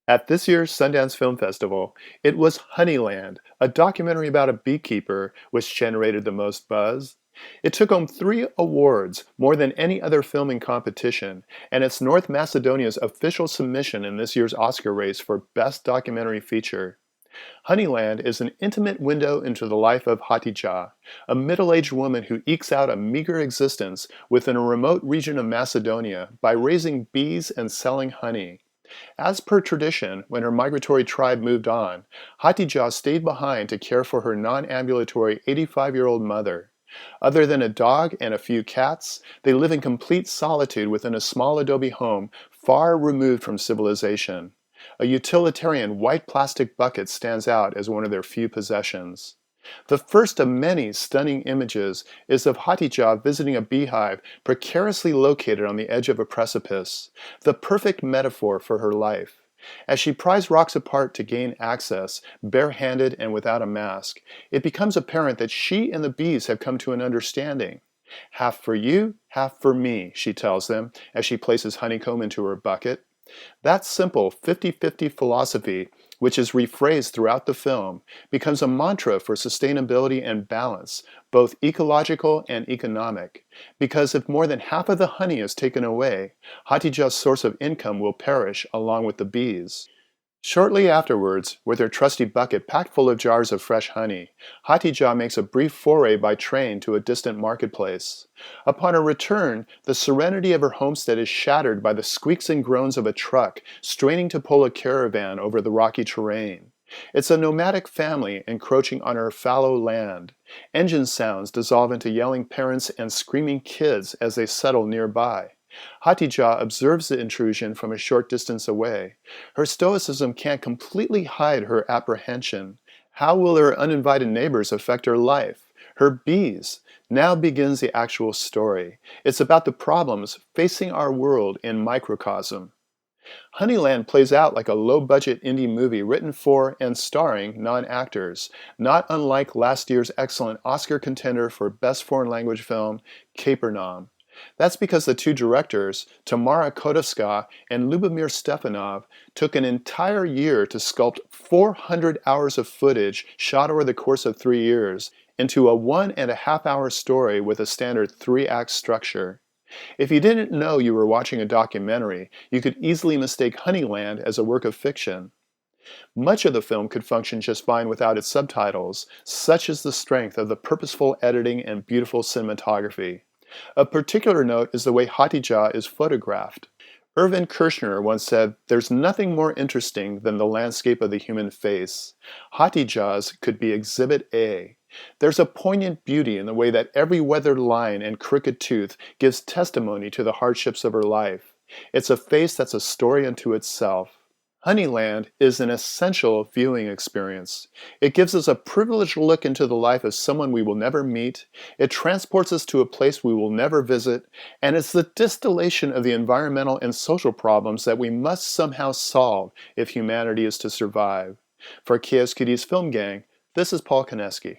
At this year's Sundance Film Festival, it was Honeyland, a documentary about a beekeeper, which generated the most buzz. It took home 3 awards, more than any other filming competition, and it's North Macedonia's official submission in this year's Oscar race for Best Documentary Feature. Honeyland is an intimate window into the life of Hatija, a middle-aged woman who ekes out a meager existence within a remote region of Macedonia by raising bees and selling honey. As per tradition, when her migratory tribe moved on, Hatija stayed behind to care for her non-ambulatory 85-year-old mother. Other than a dog and a few cats, they live in complete solitude within a small adobe home far removed from civilization. A utilitarian white plastic bucket stands out as one of their few possessions. The first of many stunning images is of Hatija visiting a beehive precariously located on the edge of a precipice, the perfect metaphor for her life. As she pries rocks apart to gain access, barehanded and without a mask, it becomes apparent that she and the bees have come to an understanding. "Half for you, half for me," she tells them as she places honeycomb into her bucket. That simple 50-50 philosophy, which is rephrased throughout the film, becomes a mantra for sustainability and balance, both ecological and economic. Because if more than half of the honey is taken away, Hatija's source of income will perish along with the bees. Shortly afterwards, with her trusty bucket packed full of jars of fresh honey, Hatija makes a brief foray by train to a distant marketplace. Upon her return, the serenity of her homestead is shattered by the squeaks and groans of a truck straining to pull a caravan over the rocky terrain. It's a nomadic family encroaching on her fallow land. Engine sounds dissolve into yelling parents and screaming kids as they settle nearby. Hatija observes the intrusion from a short distance away. Her stoicism can't completely hide her apprehension. How will her uninvited neighbors affect her life? Her bees? Now begins the actual story. It's about the problems facing our world in microcosm. Honeyland plays out like a low-budget indie movie written for and starring non-actors, not unlike last year's excellent Oscar contender for Best Foreign Language Film, Capernaum. That's because the two directors, Tamara Kodovska and Lubomir Stefanov, took an entire year to sculpt 400 hours of footage shot over the course of 3 years into a 1.5-hour story with a standard 3-act structure. If you didn't know you were watching a documentary, you could easily mistake Honeyland as a work of fiction. Much of the film could function just fine without its subtitles, such is the strength of the purposeful editing and beautiful cinematography. A particular note is the way Hatija is photographed. Irvin Kershner once said, "There's nothing more interesting than the landscape of the human face." Hatija's could be Exhibit A. There's a poignant beauty in the way that every weathered line and crooked tooth gives testimony to the hardships of her life. It's a face that's a story unto itself. Honeyland is an essential viewing experience. It gives us a privileged look into the life of someone we will never meet, it transports us to a place we will never visit, and it's the distillation of the environmental and social problems that we must somehow solve if humanity is to survive. For Kioskides Film Gang, this is Paul Koneski.